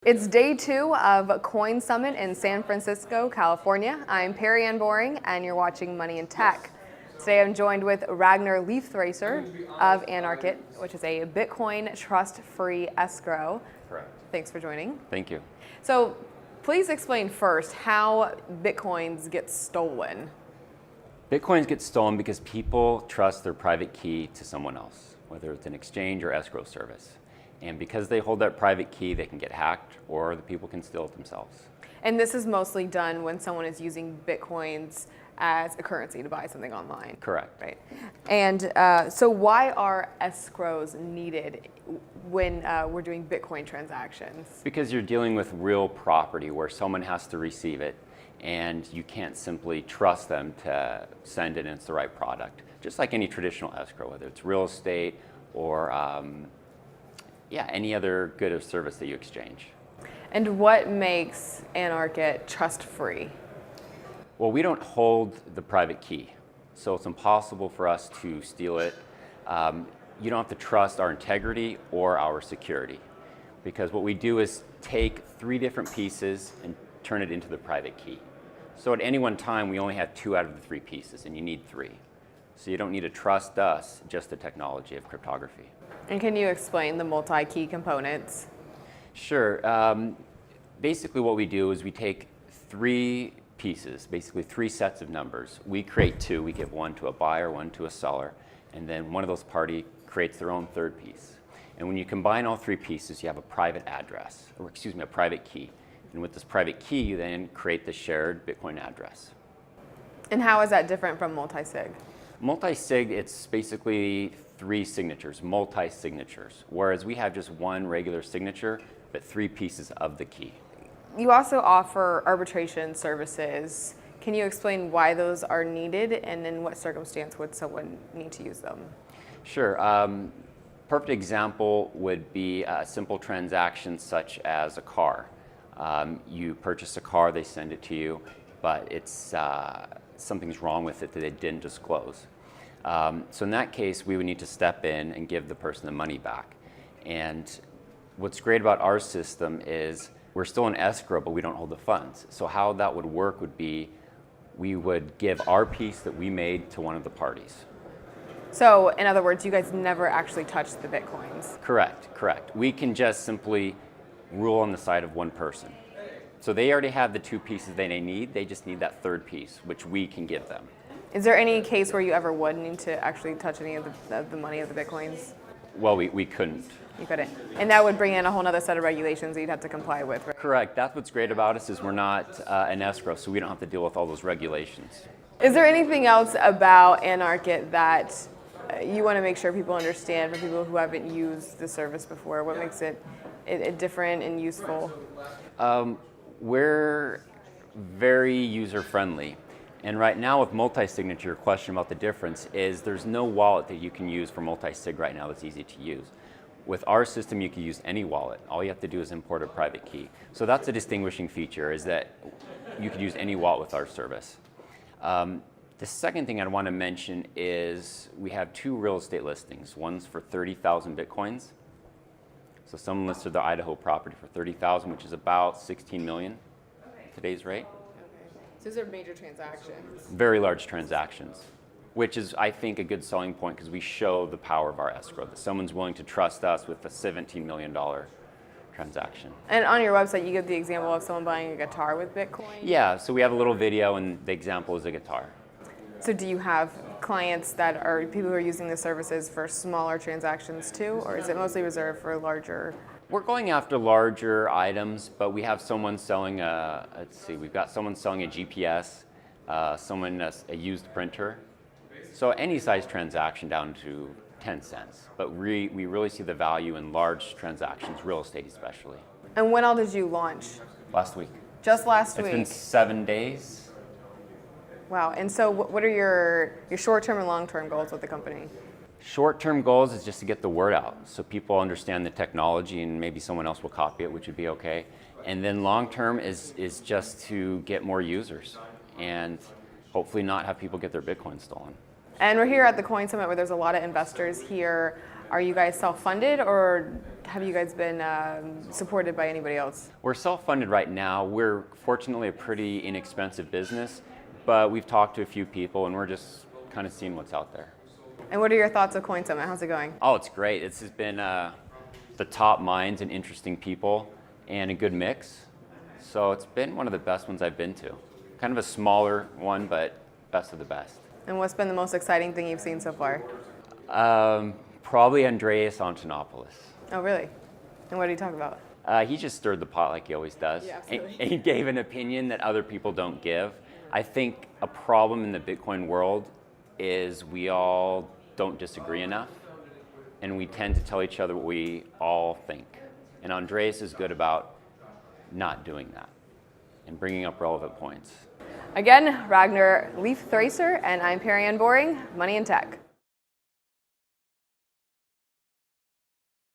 It's day 2 of CoinSummit in San Francisco, California. I'm Perianne Boring, and you're watching Money in Tech. Today I'm joined with Ragnar Lifthrasir of AnArk.it, which is a Bitcoin trust-free escrow. Correct. Thanks for joining. Thank you. So please explain first how Bitcoins get stolen. Bitcoins get stolen because people trust their private key to someone else, whether it's an exchange or escrow service. And because they hold that private key, they can get hacked or the people can steal it themselves. And this is mostly done when someone is using Bitcoins as a currency to buy something online. Correct. Right. And so why are escrows needed when we're doing Bitcoin transactions? Because you're dealing with real property where someone has to receive it and you can't simply trust them to send it and it's the right product. Just like any traditional escrow, whether it's real estate or any other good or service that you exchange. And what makes AnArk.it trust-free? Well, we don't hold the private key, so it's impossible for us to steal it. You don't have to trust our integrity or our security, because what we do is take 3 different pieces and turn it into the private key. So at any one time, we only have 2 out of the 3 pieces, and you need 3. So you don't need to trust us, just the technology of cryptography. And can you explain the multi-key components? Sure. Basically what we do is we take 3 pieces, basically 3 sets of numbers. We create 2. We give 1 to a buyer, 1 to a seller, and then one of those parties creates their own 3rd piece. And when you combine all 3 pieces, you have a private address, or excuse me, a private key. And with this private key, you then create the shared Bitcoin address. And how is that different from multi-sig? Multi-sig, it's basically 3 signatures, multi-signatures, whereas we have just 1 regular signature, but 3 pieces of the key. You also offer arbitration services. Can you explain why those are needed and in what circumstance would someone need to use them? Sure. Perfect example would be a simple transaction such as a car. You purchase a car, they send it to you, but it's something's wrong with it that they didn't disclose. So in that case, we would need to step in and give the person the money back. And what's great about our system is we're still in escrow, but we don't hold the funds. So how that would work would be we would give our piece that we made to one of the parties. So in other words, you guys never actually touch the Bitcoins? Correct. We can just simply rule on the side of one person. So they already have the 2 pieces they need. They just need that 3rd piece, which we can give them. Is there any case where you ever would need to actually touch any of the money of the Bitcoins? Well, we couldn't. You couldn't. And that would bring in a whole other set of regulations that you'd have to comply with, right? Correct. That's what's great about us is we're not an escrow, so we don't have to deal with all those regulations. Is there anything else about AnArk.it that you want to make sure people understand for people who haven't used the service before? What makes it different and useful? We're very user-friendly. And right now with multi-signature, your question about the difference is there's no wallet that you can use for multi-sig right now that's easy to use. With our system, you can use any wallet. All you have to do is import a private key. So that's a distinguishing feature, is that you could use any wallet with our service. The second thing I'd want to mention is we have 2 real estate listings. One's for 30,000 Bitcoins. So someone listed their Idaho property for 30,000, which is about 16 million today's rate. So these are major transactions. Very large transactions, which is, I think, a good selling point because we show the power of our escrow, that someone's willing to trust us with a $17 million transaction. And on your website, you give the example of someone buying a guitar with Bitcoin? Yeah, so we have a little video and the example is a guitar. So do you have clients that are people who are using the services for smaller transactions too, or is it mostly reserved for larger? We're going after larger items, but we have someone selling we've got someone selling a GPS, someone a used printer. So any size transaction down to 10 cents. But we really see the value in large transactions, real estate especially. And when all did you launch? Last week. Just last week? It's been 7 days. Wow. And so what are your short-term and long-term goals with the company? Short-term goals is just to get the word out so people understand the technology and maybe someone else will copy it, which would be okay. And then long-term is just to get more users and hopefully not have people get their Bitcoin stolen. And we're here at the CoinSummit where there's a lot of investors here. Are you guys self-funded, or have you guys been supported by anybody else? We're self-funded right now. We're fortunately a pretty inexpensive business, but we've talked to a few people and we're just kind of seeing what's out there. And what are your thoughts of CoinSummit? How's it going? Oh, it's great. It's just been the top minds and interesting people and a good mix. So it's been one of the best ones I've been to. Kind of a smaller one, but best of the best. And what's been the most exciting thing you've seen so far? Probably Andreas Antonopoulos. Oh, really? And what did he talk about? He just stirred the pot like he always does. Yeah, absolutely. And he gave an opinion that other people don't give. I think a problem in the Bitcoin world is we all don't disagree enough, and we tend to tell each other what we all think. And Andreas is good about not doing that and bringing up relevant points. Again, Ragnar Lifthrasir, and I'm Perianne Boring, Money in Tech.